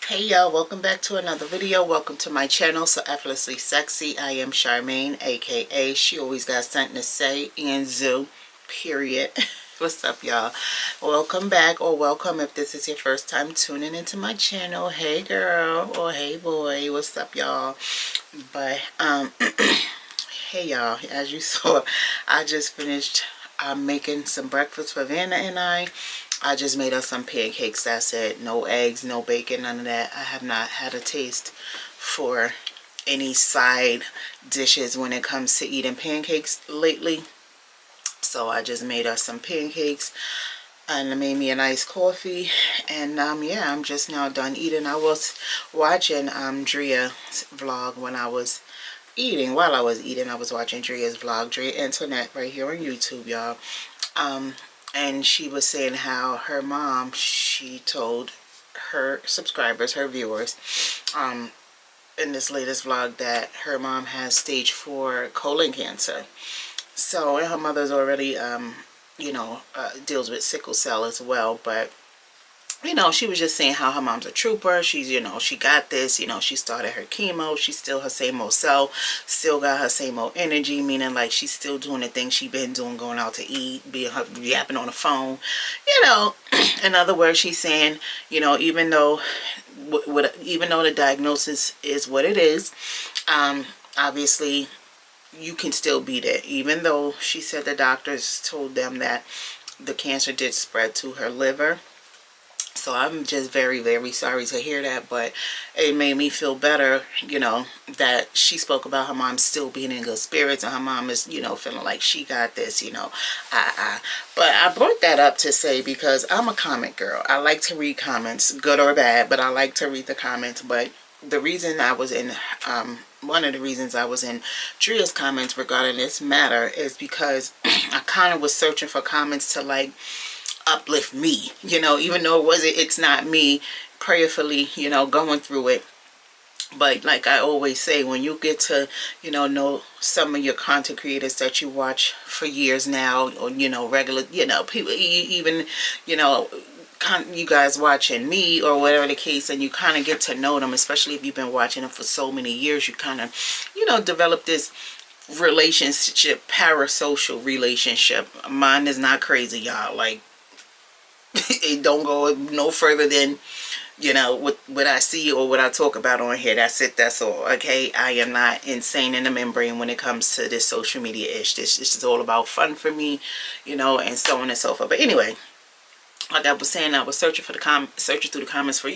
Hey y'all, welcome back to another video. Welcome to my channel, So Effortlessly Sexy. I am Charmaine, aka She Always Got Something to Say, and Zoo, period. What's up, y'all? Welcome back, or welcome if this is your first time tuning into my channel. Hey girl, or hey boy, what's up, y'all? But hey y'all, as you saw, I just finished making some breakfast for Vanna and I just made us some pancakes. That's it. No eggs, no bacon, none of that. I have not had a taste for any side dishes when it comes to eating pancakes lately. So I just made us some pancakes and I made me a nice coffee. And yeah, I'm just now done eating. I was watching Dria's vlog when I was eating. While I was eating, I was watching Dria's vlog. Dria Internet right here on YouTube, y'all. And she was saying how her mom, she told her subscribers, her viewers, in this latest vlog that her mom has stage 4 colon cancer. So, and her mother's already, deals with sickle cell as well, but she was just saying how her mom's a trooper. She's, she got this, she started her chemo. She's still her same old self, still got her same old energy, meaning like she's still doing the things she's been doing, going out to eat, being her yapping on the phone. In other words, she's saying, even though the diagnosis is what it is, obviously you can still beat it. Even though she said the doctors told them that the cancer did spread to her liver. So I'm just very, very sorry to hear that, but it made me feel better, that she spoke about her mom still being in good spirits and her mom is, feeling like she got this, But I brought that up to say because I'm a comment girl. I like to read comments, good or bad, but I like to read the comments. But the reason I was in, one of the reasons I was in Dria's comments regarding this matter is because I kind of was searching for comments to like, uplift me, even though it's not me prayerfully, going through it. But like I always say, when you get to, know some of your content creators that you watch for years now, or, regular, people, even, you guys watching me or whatever the case, and you kind of get to know them, especially if you've been watching them for so many years, you kind of, develop this relationship, parasocial relationship. Mine is not crazy, y'all. Like, it don't go no further than, what I see or what I talk about on here. That's it. That's all. Okay. I am not insane in the membrane when it comes to this social media ish. This is all about fun for me, and so on and so forth. But anyway, like I was saying, I was searching for searching through the comments for,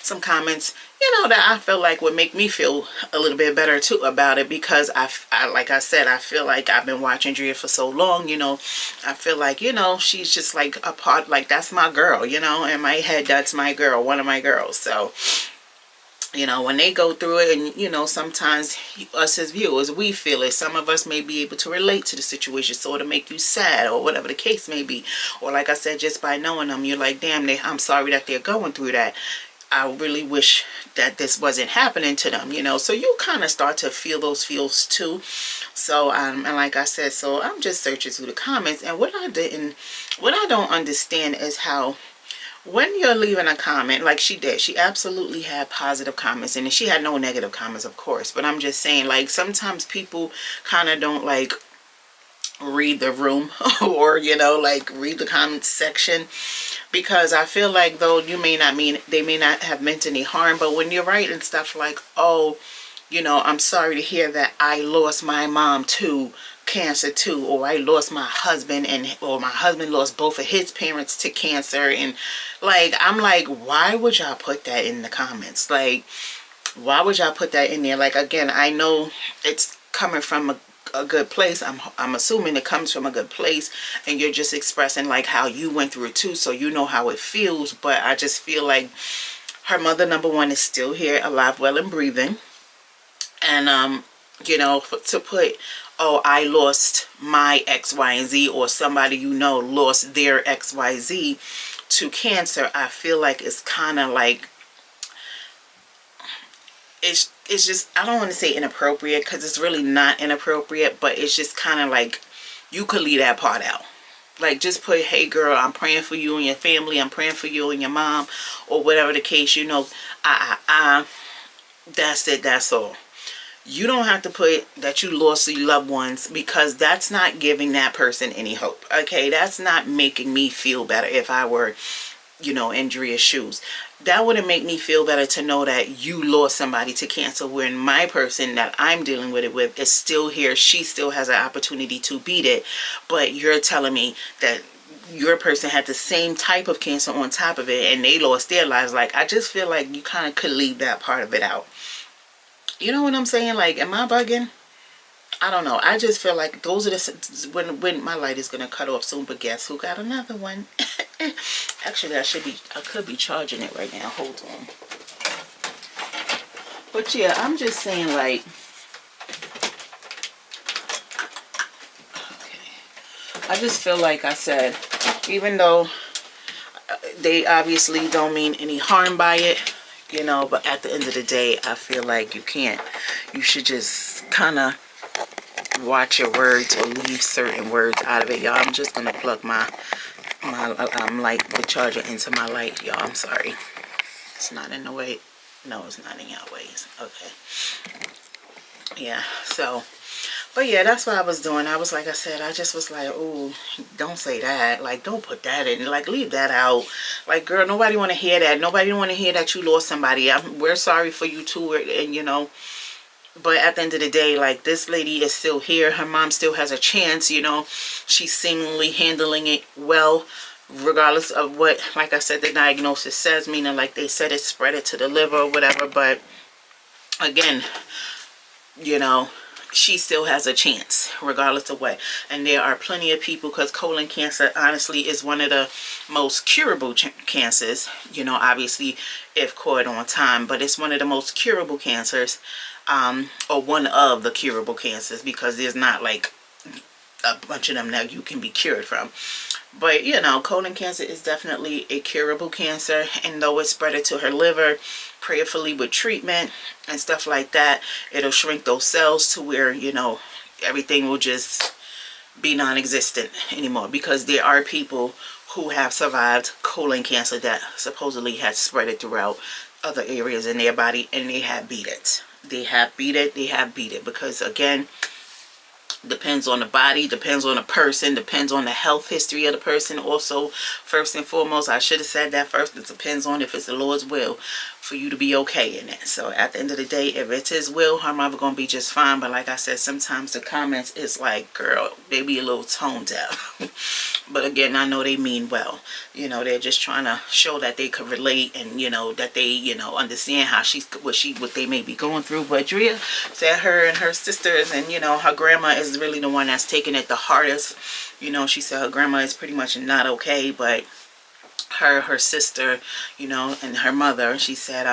some comments, that I feel like would make me feel a little bit better too about it, because like I said, I feel like I've been watching Drea for so long, I feel like, she's just like a part, like that's my girl, in my head, that's my girl, one of my girls. So, when they go through it, and, sometimes us as viewers, we feel it. Some of us may be able to relate to the situation, so it'll make you sad or whatever the case may be. Or like I said, just by knowing them, you're like, damn, I'm sorry that they're going through that. I really wish that this wasn't happening to them, So you kind of start to feel those feels too. So, and like I said, so I'm just searching through the comments. And what I don't understand is how, when you're leaving a comment, like she did, she absolutely had positive comments, and she had no negative comments, of course. But I'm just saying, like, sometimes people kind of don't, like, read the room or, like, read the comment section, because I feel like, though they may not have meant any harm, but when you're writing stuff like, oh, I'm sorry to hear that I lost my mom to cancer too, or I lost my husband, or my husband lost both of his parents to cancer, and like, I'm like, why would y'all put that in the comments? Like, why would y'all put that in there? Like, again, I know it's coming from a good place. I'm assuming it comes from a good place, and you're just expressing like how you went through it too, so you know how it feels. But I just feel like her mother, number one, is still here, alive, well, and breathing. And to put, oh, I lost my X, Y, and Z, or somebody lost their X, Y, Z to cancer, I feel like it's kind of like, it's just, I don't want to say inappropriate, because it's really not inappropriate, but it's just kind of like, you could leave that part out. Like, just put, hey girl, I'm praying for you and your family, I'm praying for you and your mom, or whatever the case, that's it, that's all. You don't have to put that you lost your loved ones, because that's not giving that person any hope. Okay, that's not making me feel better. If I were, in Drea's shoes, that wouldn't make me feel better to know that you lost somebody to cancer, when my person that I'm dealing with it with is still here. She still has an opportunity to beat it. But you're telling me that your person had the same type of cancer on top of it, and they lost their lives. Like, I just feel like you kind of could leave that part of it out. You know what I'm saying? Like, am I bugging? I don't know. I just feel like those are the, when my light is going to cut off soon, but guess who got another one? Actually, I could be charging it right now. Hold on. But yeah, I'm just saying, like, okay. I just feel like I said, even though they obviously don't mean any harm by it, but at the end of the day, I feel like you should just kind of watch your words, or leave certain words out of it, y'all. I'm just going to plug my light, the charger, into my light, y'all. I'm sorry. It's not in the way. No, it's not in your ways. Okay. Yeah, so, but yeah, that's what I was doing. I was, like I said, I just was like, oh, don't say that. Like, don't put that in. Like, leave that out. Like, girl, nobody want to hear that. Nobody want to hear that you lost somebody. We're sorry for you too, and but at the end of the day, like, this lady is still here. Her mom still has a chance, She's seemingly handling it well, regardless of what, like I said, the diagnosis says, meaning, like they said, it's spread it to the liver or whatever. But again, she still has a chance, regardless of what. And there are plenty of people, because colon cancer, honestly, is one of the most curable cancers, obviously, if caught on time. But it's one of the most curable cancers, or one of the curable cancers, because there's not, like, a bunch of them that you can be cured from. But, colon cancer is definitely a curable cancer. And though it's spread it to her liver, prayerfully with treatment and stuff like that, it'll shrink those cells to where, everything will just be non-existent anymore. Because there are people who have survived colon cancer that supposedly had spread it throughout other areas in their body, and they have beat it. They have beat it. Because, again, depends on the body, depends on the person, depends on the health history of the person. Also, first and foremost, I should have said that first, it depends on if it's the Lord's will for you to be okay in it. So at the end of the day, if it's his will, her mother gonna be just fine. But like I said, sometimes the comments is like, girl, they be a little toned down. But again, I know they mean well. You know, they're just trying to show that they could relate, and you know that they, you know, understand how what they may be going through. But Drea said her and her sisters, and you know, her grandma is really the one that's taking it the hardest. You know, she said her grandma is pretty much not okay, but her sister, you know, and her mother, she said,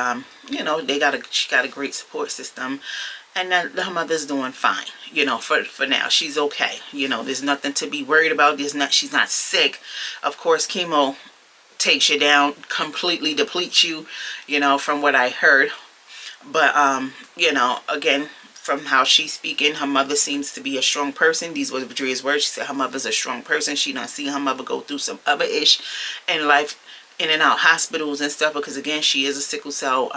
you know, she got a great support system, and that her mother's doing fine, you know, for now. She's okay. You know, there's nothing to be worried about. She's not sick. Of course, chemo takes you down, completely depletes you, you know, from what I heard. But, you know, again, from how she's speaking, her mother seems to be a strong person. These were Drea's words. She said her mother's a strong person. She done seen her mother go through some other ish in life, in and out hospitals and stuff, because again, she is a sickle cell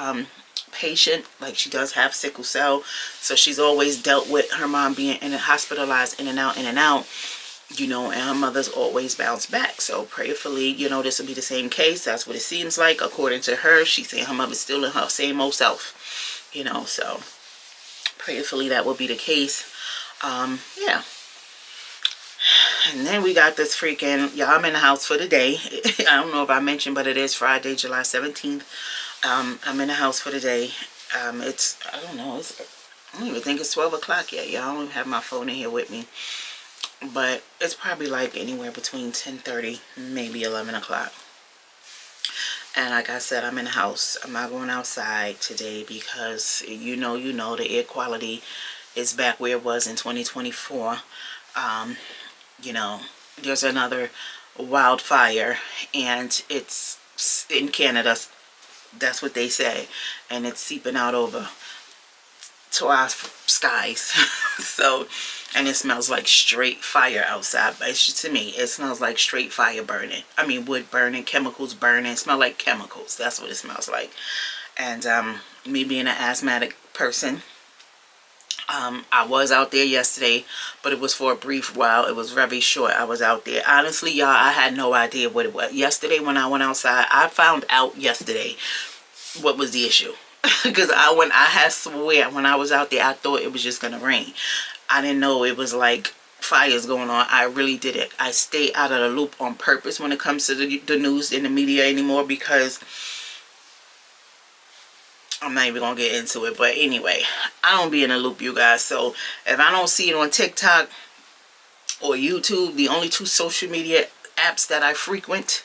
patient. Like, she does have sickle cell, so she's always dealt with her mom being hospitalized in and out, you know, and her mother's always bounced back. So prayerfully, you know, this will be the same case. That's what it seems like. According to her, she's saying her mother's still in her same old self, you know, so prayerfully that will be the case. Yeah. And then we got this freaking, y'all, I'm in the house for the day. I don't know if I mentioned, but it is Friday, July 17th. I'm in the house for the day. It's, I don't know, I don't even think it's 12 o'clock yet, y'all. I don't even have my phone in here with me. But it's probably like anywhere between 10:30, maybe 11 o'clock. And like I said, I'm in the house. I'm not going outside today because you know, the air quality is back where it was in 2024. You know, there's another wildfire, and it's in Canada. That's what they say. And it's seeping out over to our skies. So, and it smells like straight fire outside. But to me, it smells like straight fire burning. I mean, wood burning, chemicals burning. It smells like chemicals. That's what it smells like. And me being an asthmatic person, I was out there yesterday, but it was for a brief while. It was very short. I was out there. Honestly, y'all, I had no idea what it was. Yesterday when I went outside, I found out yesterday what was the issue. Because I had swear when I was out there, I thought it was just going to rain. I didn't know it was like fires going on. I really didn't. I stay out of the loop on purpose when it comes to the news and the media anymore, because I'm not even going to get into it. But anyway, I don't be in a loop, you guys. So if I don't see it on TikTok or YouTube, the only two social media apps that I frequent,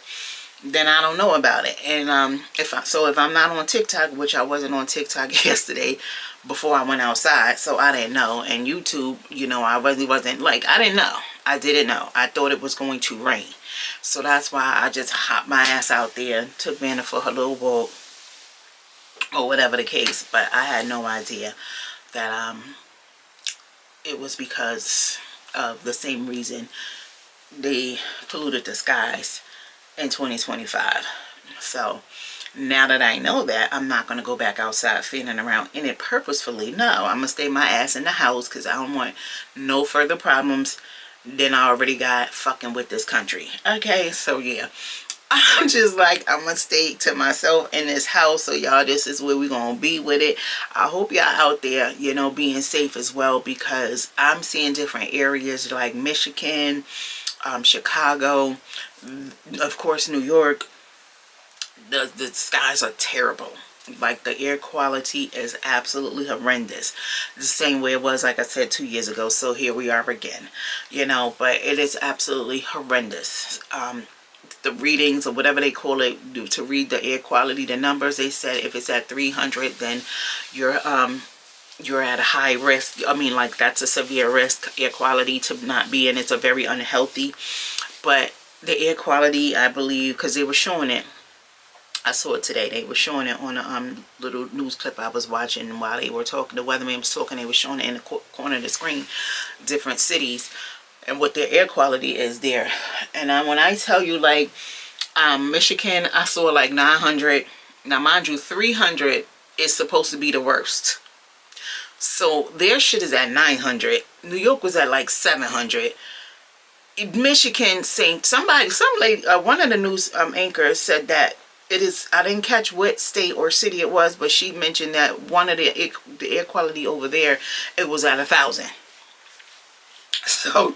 then I don't know about it. And if I'm not on TikTok, which I wasn't on TikTok yesterday before I went outside, so I didn't know. And YouTube, you know, I really wasn't, like, I didn't know. I didn't know. I thought it was going to rain. So that's why I just hopped my ass out there, took Vanna for her little walk, or whatever the case. But I had no idea that it was because of the same reason they polluted the skies in 2025. So now that I know that, I'm not going to go back outside feeling around in it purposefully. No, I'm going to stay my ass in the house, because I don't want no further problems than I already got fucking with this country. Okay, so yeah, I'm just like, I'm going to stay to myself in this house. So y'all, this is where we're going to be with it. I hope y'all out there, you know, being safe as well, because I'm seeing different areas like Michigan, Chicago, of course, New York. The skies are terrible. Like, the air quality is absolutely horrendous. The same way it was, like I said, 2 years ago. So here we are again, you know, but it is absolutely horrendous. The readings, or whatever they call it, to read the air quality, the numbers, they said if it's at 300, then you're at a high risk. I mean, like, that's a severe risk, air quality to not be in. It's a very unhealthy. But the air quality, I believe, because they were showing it, I saw it today, they were showing it on a little news clip I was watching while they were talking, the weatherman was talking, they were showing it in the corner of the screen, different cities, and what their air quality is there. And when I tell you, like, Michigan, I saw like 900. Now, mind you, 300 is supposed to be the worst. So their shit is at 900. New York was at like 700. Michigan, some lady, one of the news anchors said that it is, I didn't catch what state or city it was, but she mentioned that one of the air quality over there, it was at 1,000. So,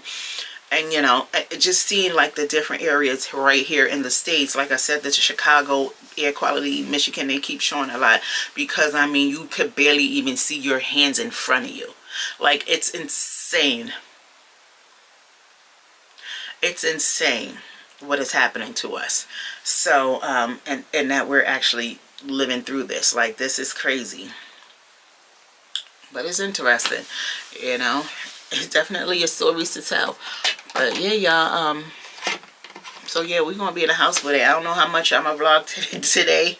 and you know, it just seeing like the different areas right here in the States. Like I said, the Chicago air quality, Michigan, they keep showing a lot, because I mean, you could barely even see your hands in front of you. Like, it's insane. It's insane what is happening to us. So, and that we're actually living through this. Like, this is crazy. But it's interesting, you know. It's definitely a stories to tell. But yeah, y'all, so yeah, we're gonna be in the house with it. I don't know how much I'm gonna vlog today,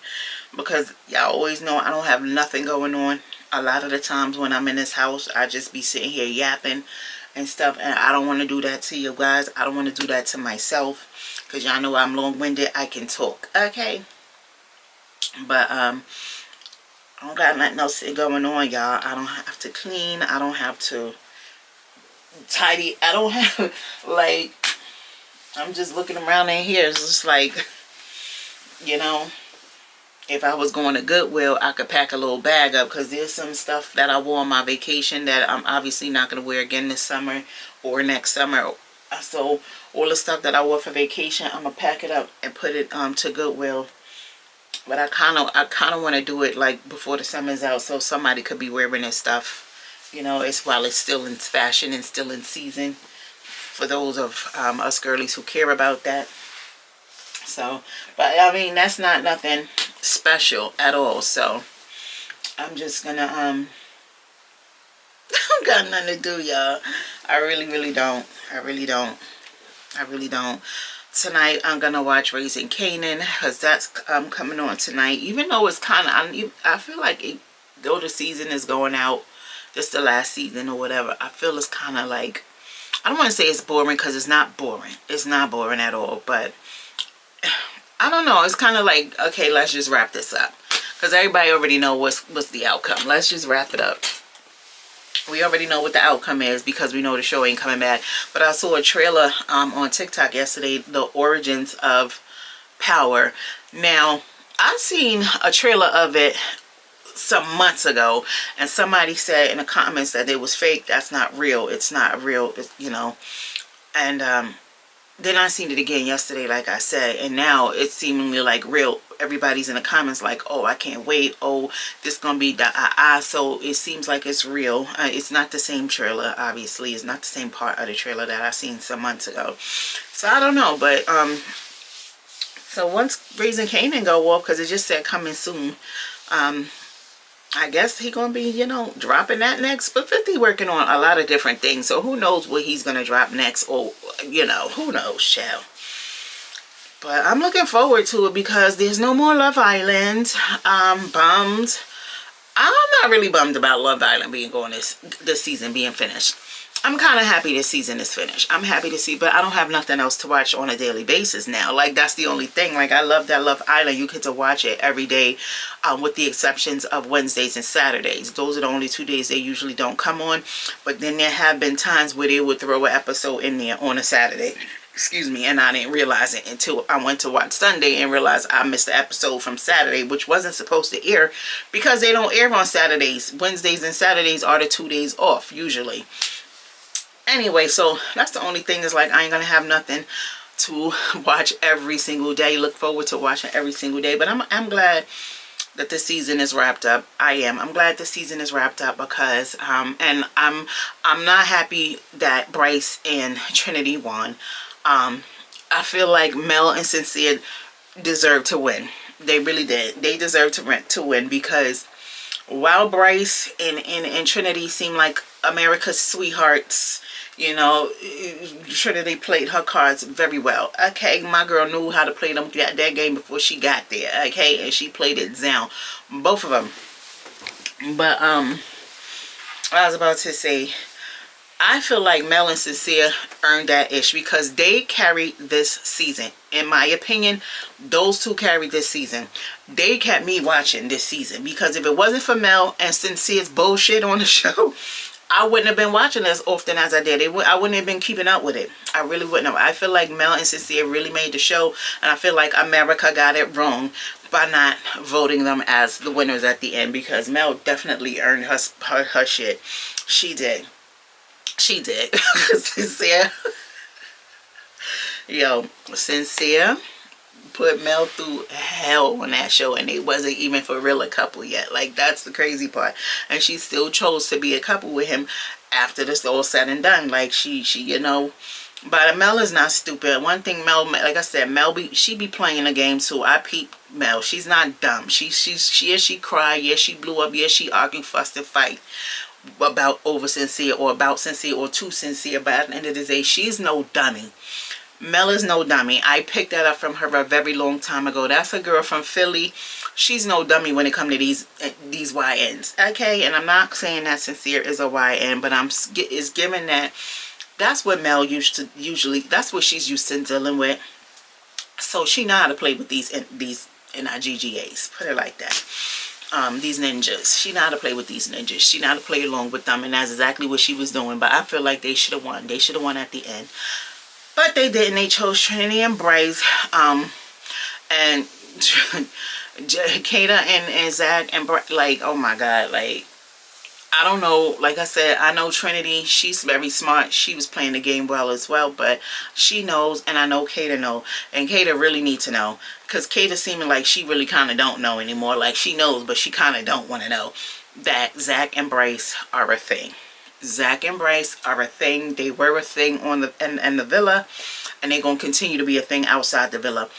because y'all always know I don't have nothing going on. A lot of the times when I'm in this house, I just be sitting here yapping and stuff, and I don't want to do that to you guys. I don't want to do that to myself, because y'all know I'm long-winded. I can talk, okay? But I don't got nothing else going on, y'all. I don't have to clean. I don't have to tidy. I don't have, like, I'm just looking around in here. It's just like, you know, if I was going to Goodwill, I could pack a little bag up, because there's some stuff that I wore on my vacation that I'm obviously not going to wear again this summer or next summer. So all the stuff that I wore for vacation, I'm going to pack it up and put it to Goodwill. But I kind of want to do it like before the summer's out, so somebody could be wearing this stuff, you know, it's while it's still in fashion and still in season, for those of us girlies who care about that. So, but I mean, that's not nothing special at all. So I'm just gonna I don't got nothing to do, y'all. I really don't. I really don't. Tonight I'm gonna watch Raising Kanan, because that's coming on tonight. Even though it's kind of, I feel like though the season is going out, just the last season or whatever, I feel it's kind of like, I don't want to say it's boring, because it's not boring. It's not boring at all. But I don't know. It's kind of like, okay, let's just wrap this up, because everybody already know what's the outcome. Let's just wrap it up. We already know what the outcome is, because we know the show ain't coming back. But I saw a trailer on TikTok yesterday, The Origins of Power. Now, I seen a trailer of it some months ago, and somebody said in the comments that it was fake. That's not real. It's not real, you know. And then I seen it again yesterday, like I said, and now it's seemingly like real. Everybody's in the comments like, oh, I can't wait. Oh, this gonna be the so it seems like it's real. It's not the same trailer, obviously. It's not the same part of the trailer that I seen some months ago. So I don't know, but so once Raising Kanan go off, because it just said coming soon, I guess he gonna be, you know, dropping that next. But 50 working on a lot of different things, so who knows what he's gonna drop next, or, you know, who knows, shall. But I'm looking forward to it, because there's no more Love Island. Bummed. I'm not really bummed about Love Island being going this season being finished. I'm kind of happy this season is finished. I'm happy to see, but I don't have nothing else to watch on a daily basis now. Like, that's the only thing. Like, I love that Love Island. You get to watch it every day, with the exceptions of Wednesdays and Saturdays. Those are the only 2 days they usually don't come on. But then there have been times where they would throw an episode in there on a Saturday. Excuse me, and I didn't realize it until I went to watch Sunday and realized I missed the episode from Saturday, which wasn't supposed to air, because they don't air on Saturdays. Wednesdays and Saturdays are the 2 days off usually. Anyway, so that's the only thing, is like, I ain't gonna have nothing to watch every single day. Look forward to watching every single day. But I'm glad that the season is wrapped up. I'm glad the season is wrapped up, because and I'm not happy that Bryce and Trinity won. I feel like Mel and Sincere deserved to win. They really did. They deserved to win, because while Bryce and Trinity seem like America's sweethearts, you know, Trinity played her cards very well. Okay, my girl knew how to play that game before she got there. Okay, and she played it down, both of them. But I was about to say, I feel like Mel and Sincere earned that ish, because they carried this season. In my opinion, those two carried this season. They kept me watching this season, because if it wasn't for Mel and Sincere's bullshit on the show, I wouldn't have been watching as often as I did. I wouldn't have been keeping up with it. I really wouldn't have. I feel like Mel and Sincere really made the show, and I feel like America got it wrong by not voting them as the winners at the end, because Mel definitely earned her shit. She did. She did. Sincere. Yo, Sincere put Mel through hell on that show, and they wasn't even for real a couple yet. Like, that's the crazy part. And she still chose to be a couple with him after this all said and done. Like, she you know, but Mel is not stupid. One thing Mel, like I said, she be playing a game too. I peep Mel. She's not dumb. She cry, yes she blew up, yes she argue, fuss and fight about over Sincere or about Sincere or too Sincere, but at the end of the day, she's no dummy. Mel is no dummy. I picked that up from her a very long time ago. That's a girl from Philly. She's no dummy when it comes to these YNs. Okay, and I'm not saying that Sincere is a YN, but it's given that that's what Mel that's what she's used to dealing with. So she know how to play with these NIGGAs. Put it like that. These ninjas. She know how to play with these ninjas. She know how to play along with them, and that's exactly what she was doing. But I feel like they should have won. They should have won at the end. But they didn't. They chose Trinity and Bryce, and Kata and Zach and like, oh my God, like, I don't know. Like I said, I know Trinity. She's very smart. She was playing the game well as well, but she knows, and I know Kata know, and Kata really needs to know, because Kata seeming like she really kind of don't know anymore. Like, she knows, but she kind of don't want to know that Zach and Bryce are a thing. Zach and Bryce are a thing. They were a thing on in the villa, and they're going to continue to be a thing outside the villa.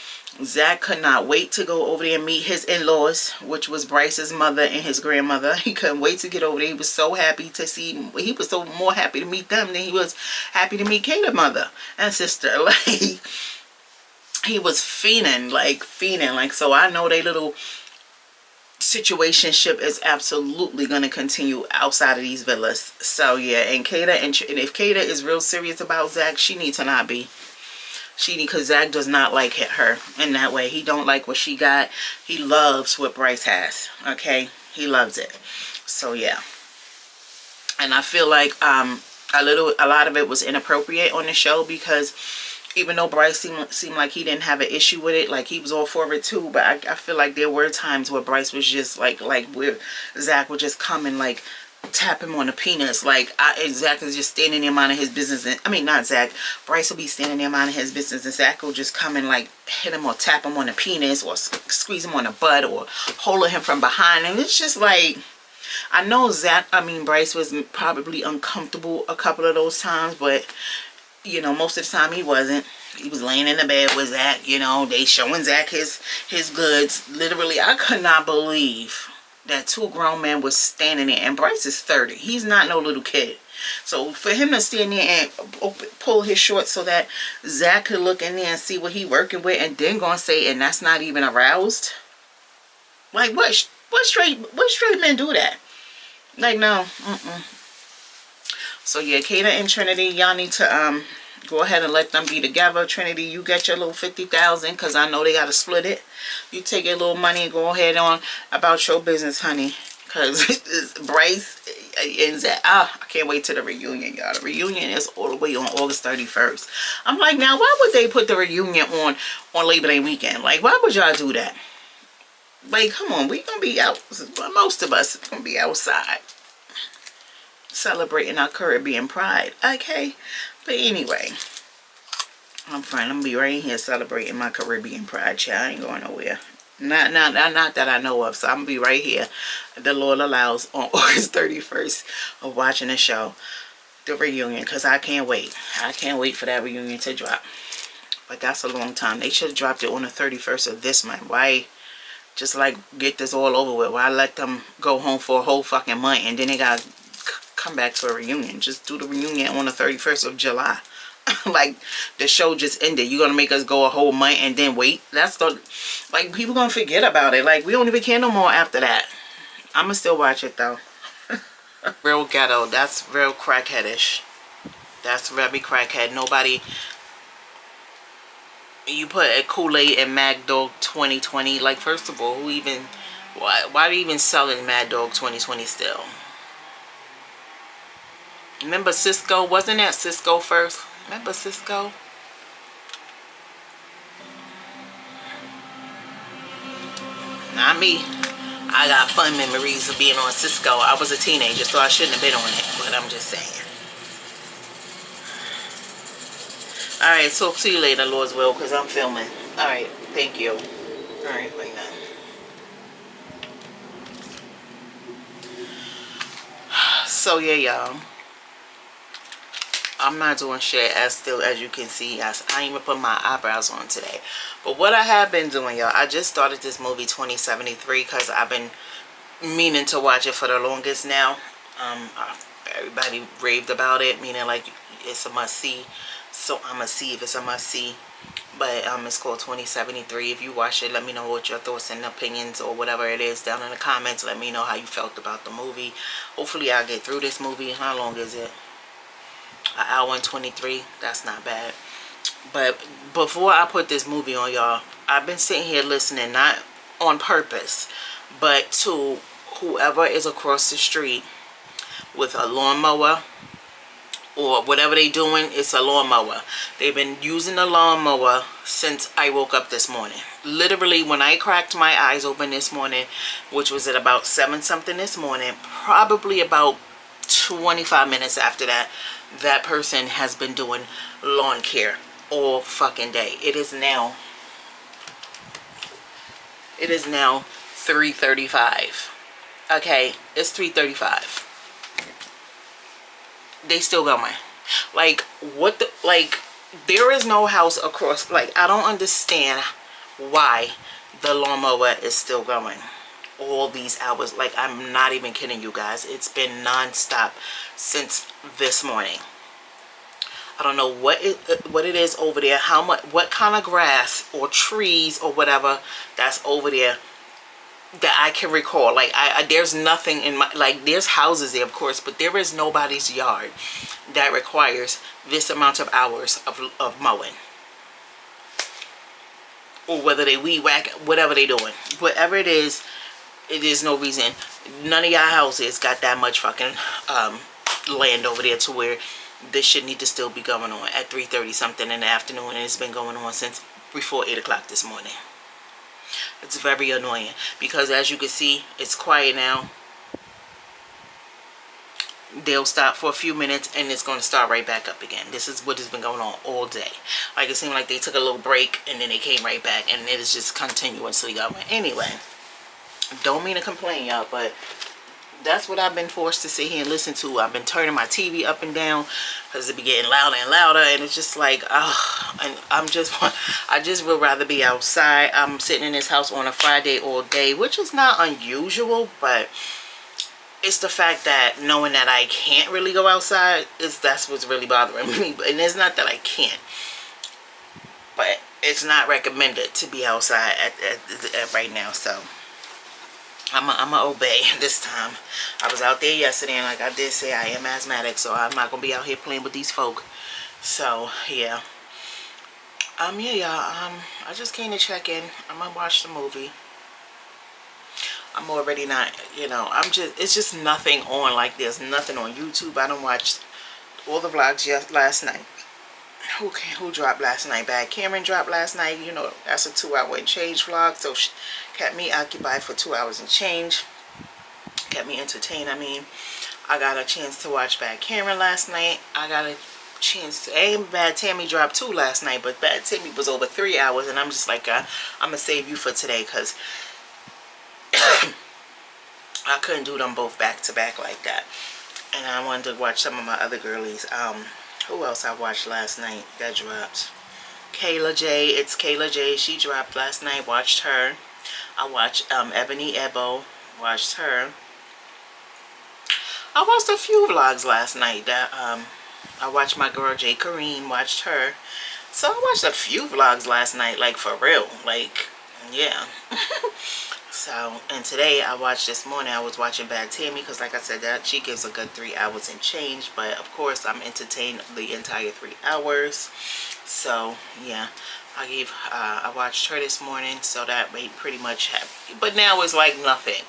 Zach could not wait to go over there and meet his in-laws, which was Bryce's mother and his grandmother. He couldn't wait to get over there. He was so happy to see, he was so more happy to meet them than he was happy to meet Kata's mother and sister. Like, he was fiending. So I know they little situationship is absolutely going to continue outside of these villas. So yeah, and Kata, and if Kata is real serious about Zach, she needs to not be. Because Zach does not like her in that way. He don't like what she got. He loves what Bryce has. Okay, he loves it. So yeah, and I feel like a lot of it was inappropriate on the show, because even though Bryce seemed like he didn't have an issue with it, like he was all for it too, but I feel like there were times where Bryce was just like where Zach would just come and like tap him on the penis. Like, Zach is just standing there minding his business, and I mean, not Zach, Bryce will be standing there minding his business, and Zach will just come and like hit him or tap him on the penis, or squeeze him on the butt, or hold him from behind. And it's just like, I know Bryce was probably uncomfortable a couple of those times, but you know, most of the time he wasn't. He was laying in the bed with Zach, you know, they showing Zach his goods. Literally, I could not believe that two grown men was standing there, and Bryce is 30. He's not no little kid. So for him to stand there and pull his shorts so that Zach could look in there and see what he working with, and then gonna say, and that's not even aroused. Like, what straight men do that? Like, no. So yeah, Kata and Trinity, y'all need to go ahead and let them be together. Trinity, you get your little 50,000, because I know they got to split it. You take your little money and go ahead on about your business, honey. Because Bryce and Zach, I can't wait to the reunion, y'all. The reunion is all the way on August 31st. I'm like, now, why would they put the reunion on Labor Day weekend? Like, why would y'all do that? Like, come on, we going to be out. Most of us going to be outside celebrating our Caribbean pride. Okay? But anyway, I'm fine. I'm gonna be right here celebrating my Caribbean pride, child. I ain't going nowhere. Not that I know of. So I'm gonna be right here, the Lord allows, on August 31st of watching the show, the reunion, because I can't wait. I can't wait for that reunion to drop. But that's a long time. They should have dropped it on the 31st of this month. Why just like get this all over with? Why let them go home for a whole fucking month and then they gotta come back to a reunion? Just do the reunion on the 31st of July. Like, the show just ended. You're gonna make us go a whole month and then wait? That's the, like, people gonna forget about it. Like, we don't even care no more after that. I'ma still watch it though. Real ghetto. That's real crackheadish. That's very crackhead. Nobody, you put a Kool-Aid and Mad Dog 2020. Like, first of all, who even, why are they even selling Mad Dog 2020 still? Remember Cisco? Wasn't that Cisco first? Remember Cisco? Not me. I got fun memories of being on Cisco. I was a teenager, so I shouldn't have been on it, but I'm just saying. Alright, talk to you later, Lord's will, because I'm filming. Alright, thank you. Alright, like that. So yeah, y'all. I'm not doing shit as you can see. I ain't even put my eyebrows on today. But what I have been doing, y'all, I just started this movie 2073 because I've been meaning to watch it for the longest now. Everybody raved about it, meaning like it's a must see. So I'm gonna see if it's a must see. But it's called 2073. If you watch it, let me know what your thoughts and opinions or whatever it is down in the comments. Let me know how you felt about the movie. Hopefully I'll get through this movie. How long is it? An hour and 23. That's not bad. But before I put this movie on, y'all, I've been sitting here listening, not on purpose, but to whoever is across the street with a lawnmower or whatever they doing. It's a lawnmower. They've been using the lawnmower since I woke up this morning. Literally, when I cracked my eyes open this morning, which was at about 7 something this morning, probably about 25 minutes after that, that person has been doing lawn care all fucking day. It is now 3:35. Okay, it's 3:35. They still going. Like, what the, like, there is no house across, like, I don't understand why the lawnmower is still going all these hours. Like, I'm not even kidding you guys. It's been non-stop since this morning. I don't know what it is over there, how much, what kind of grass or trees or whatever that's over there that I can recall. Like, there's nothing in my, like, there's houses there, of course, but there is nobody's yard that requires this amount of hours of mowing. Or whether they weed whack, whatever they doing. Whatever it is no reason. None of y'all houses got that much fucking land over there to where this shit need to still be going on at 3:30 something in the afternoon, and it's been going on since before 8 o'clock this morning. It's very annoying because, as you can see, it's quiet now. They'll stop for a few minutes and it's going to start right back up again. This is what has been going on all day. Like, it seemed like they took a little break and then they came right back, and it is just continuously going. Anyway, don't mean to complain, y'all, but that's what I've been forced to sit here and listen to. I've been turning my TV up and down because it be getting louder and louder, and it's just like, and I just would rather be outside. I'm sitting in this house on a Friday all day, which is not unusual, but it's the fact that knowing that I can't really go outside, that's what's really bothering me. And it's not that I can't, but it's not recommended to be outside at right now, so I'm gonna obey this time. I was out there yesterday, and like I did say, I am asthmatic, so I'm not gonna be out here playing with these folk. So yeah, yeah, y'all. I just came to check in. I'm gonna watch the movie. I'm already not, it's just nothing on. Like, there's nothing on YouTube. I done watched all the vlogs last night. Who dropped last night? Bad Cameron dropped last night. That's a 2-hour and change vlog, so she kept me occupied for 2 hours and change. Kept me entertained. I mean, I got a chance to watch Bad Cameron last night. I got a chance to, Bad Tammy dropped 2 last night, but Bad Tammy was over 3 hours, and I'm just like, I'm gonna save you for today, because I couldn't do them both back to back like that. And I wanted to watch some of my other girlies. Who else I watched last night that dropped? Kayla J. It's Kayla J. She dropped last night. Watched her. I watched Ebony Ebo. Watched her. I watched a few vlogs last night. That I watched my girl J. Kareen. Watched her. So I watched a few vlogs last night. Like, for real. Like, yeah. So, and today this morning I was watching Bad Tammy, because like I said, that she gives a good 3 hours and change, but of course I'm entertained the entire 3 hours. So yeah, I watched her this morning, so that made pretty much happy. But now it's like nothing.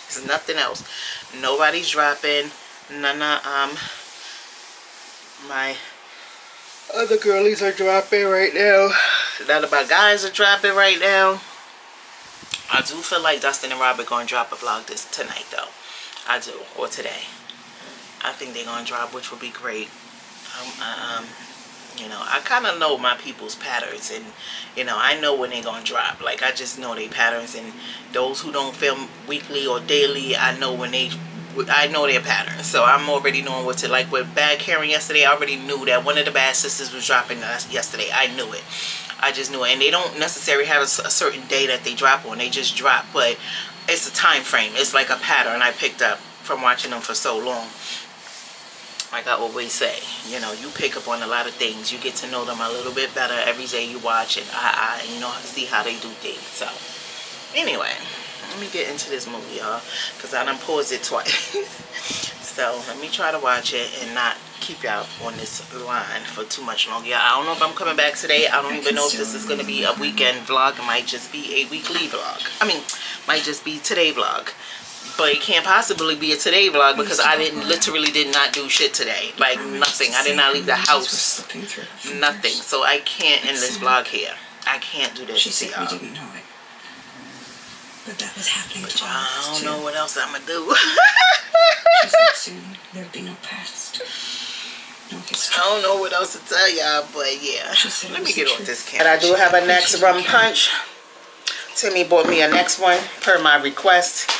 It's nothing else. Nobody's dropping. None of My other girlies are dropping right now. None of my guys are dropping right now. I do feel like Dustin and Robert gonna drop a vlog tonight though. I do, or today. I think they're gonna drop, which will be great. You know, I kind of know my people's patterns, and you know, I know when they're gonna drop. Like, I just know their patterns, and those who don't film weekly or daily, I know their patterns. So I'm already knowing what to like. With Bad Karen yesterday, I already knew that one of the Bad Sisters was dropping yesterday. I knew it. I just knew it. And they don't necessarily have a certain day that they drop on. They just drop, but it's a time frame. It's like a pattern I picked up from watching them for so long. Like I always say, you know, you pick up on a lot of things. You get to know them a little bit better every day you watch it. You know, see how they do things. So, anyway, let me get into this movie, y'all, because I done paused it twice. So, let me try to watch it and not keep y'all on this line for too much longer. I don't know if I'm coming back today. I don't even know if this is going to be a weekend vlog. It might just be a weekly vlog. I mean, might just be today vlog. But it can't possibly be a today vlog because I literally did not do shit today. Like, nothing. I did not leave the house. Nothing. So I can't end this vlog here. I can't do this. She said we didn't know it. But that was happening to all of us, I don't know what else I'm going to do. She said soon there'd be no past. No history. I don't know what else to tell y'all, but yeah. Let me get off this camera. But I do have a next rum punch. Timmy bought me a next one per my request.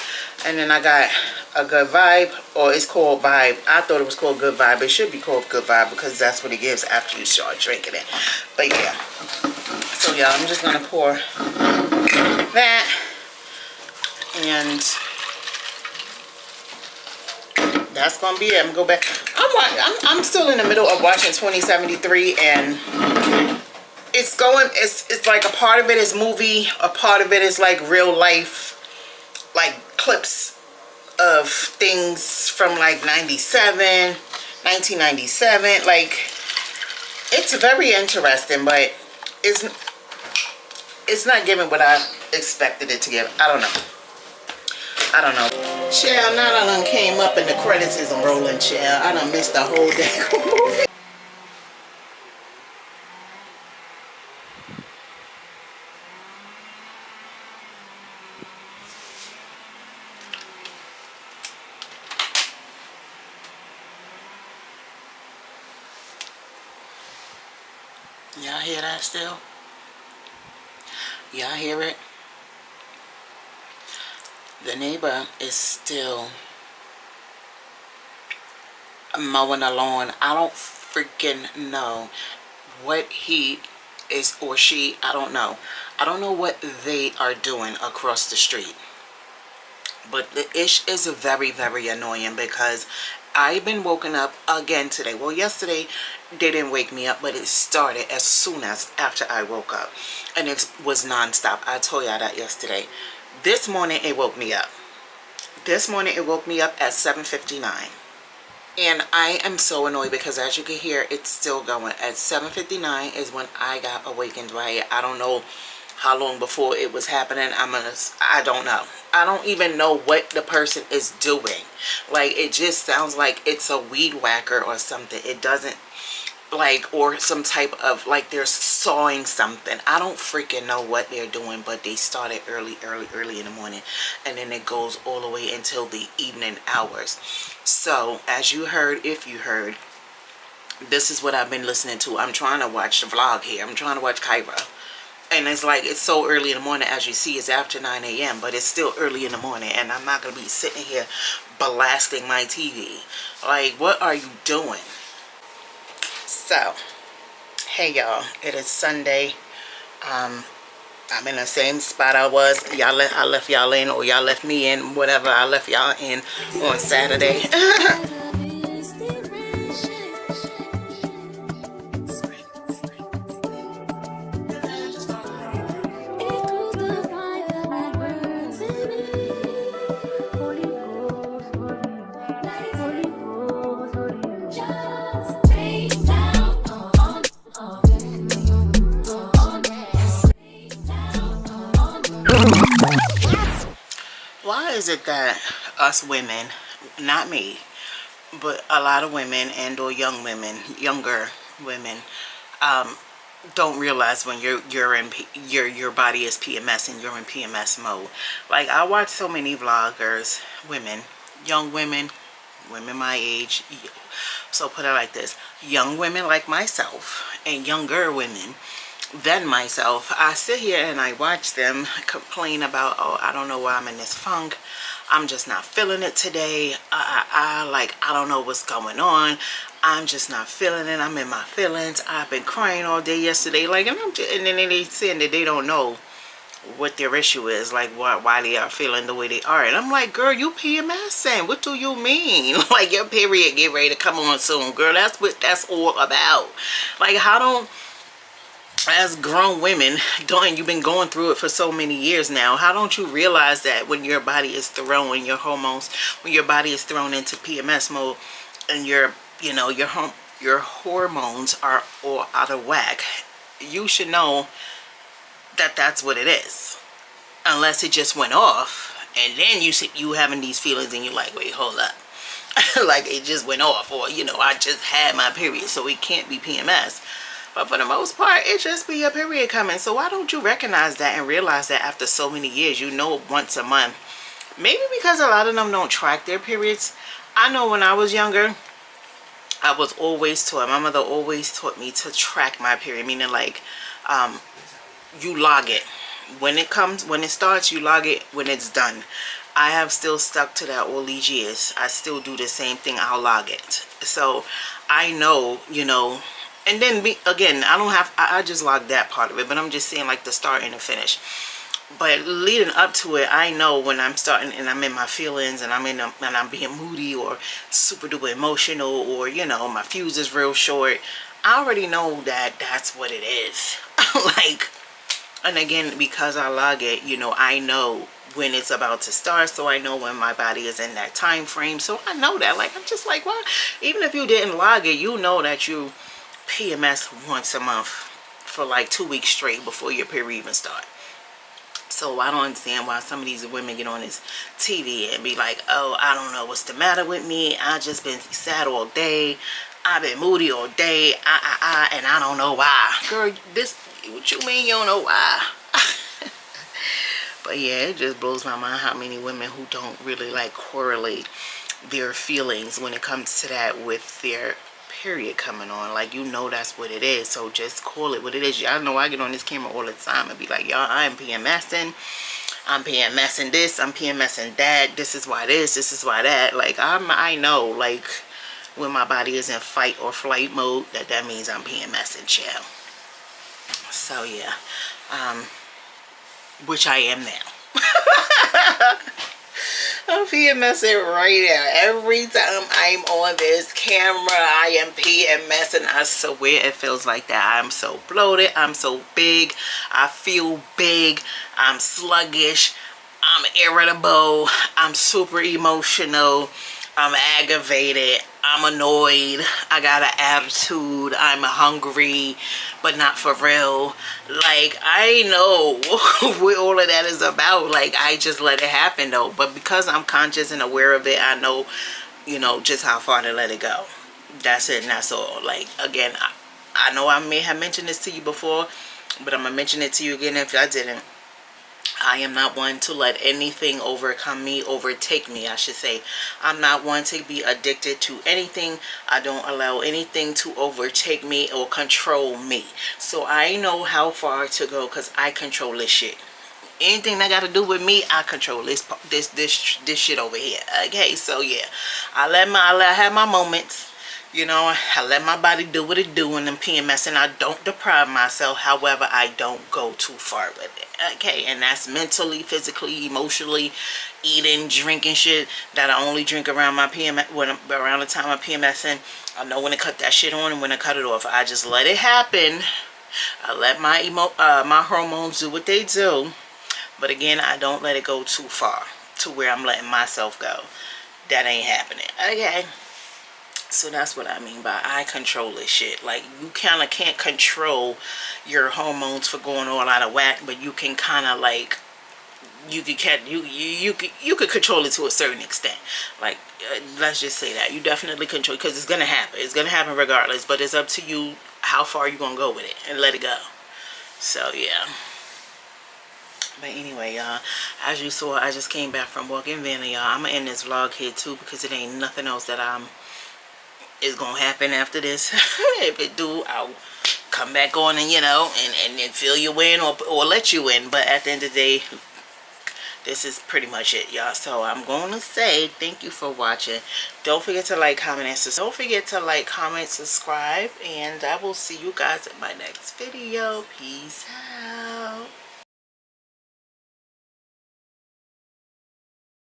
And then I got a Good Vibe, or it's called Vibe. I thought it was called Good Vibe. It should be called Good Vibe because that's what it gives after you start drinking it. But yeah. So yeah, I'm just going to pour that. And that's going to be it. I'm going to go back. I'm still in the middle of watching 2073, and it's like a part of it is movie, a part of it is like real life, like clips of things from like 1997. Like, it's very interesting, but it's not giving what I expected it to give. I don't know. Child, now that I done came up and the credits is rolling, child. I done missed the whole damn movie. Y'all hear that still? Y'all hear it? The neighbor is still mowing the lawn. I don't freaking know what he is, or she, I don't know. I don't know what they are doing across the street. But the ish is very, very annoying because I've been woken up again today. Well, yesterday they didn't wake me up, but it started as soon as after I woke up. And it was non-stop. I told y'all that yesterday. This morning it woke me up. This morning it woke me up at 7:59. And I am so annoyed because, as you can hear, it's still going. At 7:59 is when I got awakened by it. I don't know how long before it was happening. I don't know. I don't even know what the person is doing. Like, it just sounds like it's a weed whacker or something. It doesn't, like, or some type of, like, they're sawing something. I don't freaking know what they're doing, but they started early in the morning, and then it goes all the way until the evening hours. So, as you heard, if you heard, this is what I've been listening to. I'm trying to watch the vlog here. I'm trying to watch Kyra. And it's like, it's so early in the morning. As you see, it's after 9 a.m. But it's still early in the morning. And I'm not going to be sitting here blasting my TV. Like, what are you doing? So, hey y'all. It is Sunday. I'm in the same spot I was. I left y'all in, or y'all left me in. Whatever, I left y'all in on Saturday. Why is it that us women, not me, but a lot of women and or younger women, don't realize when your body is PMS and you're in PMS mode. Like, I watch so many vloggers, women, young women, women my age. So put it like this: young women like myself and younger women than myself. I sit here and I watch them complain about, oh, I don't know why I'm in this funk. I'm just not feeling it today. Like, I don't know what's going on. I'm just not feeling it. I'm in my feelings. I've been crying all day yesterday. Like, and then they saying that they don't know what their issue is, like why they are feeling the way they are. And I'm like, girl, you PMSing. What do you mean? Like, your period get ready to come on soon, girl. That's what that's all about. Like, how don't, as grown women, you've been going through it for so many years now, how don't you realize that when your body is thrown, when your hormones, when your body is thrown into PMS mode, and your hormones are all out of whack, you should know that that's what it is. Unless it just went off and then you having these feelings and you're like, wait, hold up. Like, it just went off, or I just had my period, so it can't be PMS. But for the most part, it just be a period coming. So why don't you recognize that and realize that after so many years, once a month? Maybe because a lot of them don't track their periods. I know when I was younger, I was always taught, my mother always taught me to track my period, meaning like, you log it. When it starts, you log it. When it's done, I have still stuck to that all these years. I still do the same thing. I'll log it. So I know, and then again, I just log that part of it, but I'm just saying, like, the start and the finish. But leading up to it, I know when I'm starting and I'm in my feelings and I'm being moody or super duper emotional, or my fuse is real short. I already know that that's what it is. Like, and again, because I log it, I know when it's about to start, so I know when my body is in that time frame. So I know that. Like, I'm just like, well, even if you didn't log it, you know that you PMS once a month for like 2 weeks straight before your period even start. So I don't understand why some of these women get on this TV and be like, oh, I don't know what's the matter with me. I just been sad all day. I've been moody all day. And I don't know why. Girl, what you mean you don't know why? But yeah, it just blows my mind how many women who don't really like correlate their feelings when it comes to that with their period coming on. Like, that's what it is, so just call it what it is. Y'all know I get on this camera all the time and be like, y'all, I'm PMSing. I'm PMSing this, I'm PMSing that. This is why this is why that. Like, I know, like, when my body is in fight or flight mode, that means I'm PMSing, chill. So yeah, which I am now. I'm PMSing right now. Every time I'm on this camera, I am PMSing. I swear it feels like that. I'm so bloated. I'm so big. I feel big. I'm sluggish. I'm irritable. I'm super emotional. I'm aggravated. I'm annoyed. I got an attitude. I'm hungry, but not for real. Like, I know what all of that is about. Like, I just let it happen though. But because I'm conscious and aware of it, I know, just how far to let it go. That's it, and that's all. Like, again, I know I may have mentioned this to you before, but I'm gonna mention it to you again if I didn't. I am not one to let anything overtake me, I should say. I'm not one to be addicted to anything. I don't allow anything to overtake me or control me. So I know how far to go because I control this shit. Anything that got to do with me, I control this shit over here. Okay, so yeah, I have my moments. I let my body do what it do in them PMS, and I don't deprive myself. However, I don't go too far with it. Okay, and that's mentally, physically, emotionally, eating, drinking shit that I only drink around my PMS, around the time I'm PMSing. I know when to cut that shit on and when to cut it off. I just let it happen. I let my hormones do what they do. But again, I don't let it go too far to where I'm letting myself go. That ain't happening. Okay. So that's what I mean by I control this shit. Like, you kind of can't control your hormones for going all out of whack, but you can kind of like you could control it to a certain extent. Like, let's just say that you definitely control, because it's gonna happen. It's gonna happen regardless. But it's up to you how far you gonna go with it and let it go. So yeah. But anyway, y'all, as you saw, I just came back from walking Vanna, y'all. I'm gonna end this vlog here too, because it ain't nothing else that is gonna happen after this. If it do, I'll come back on and and then fill you in or let you in. But at the end of the day, this is pretty much it, y'all. So I'm going to say thank you for watching. Don't forget to like, comment, and subscribe. Don't forget to like, comment, subscribe, and I will see you guys in my next video. Peace out.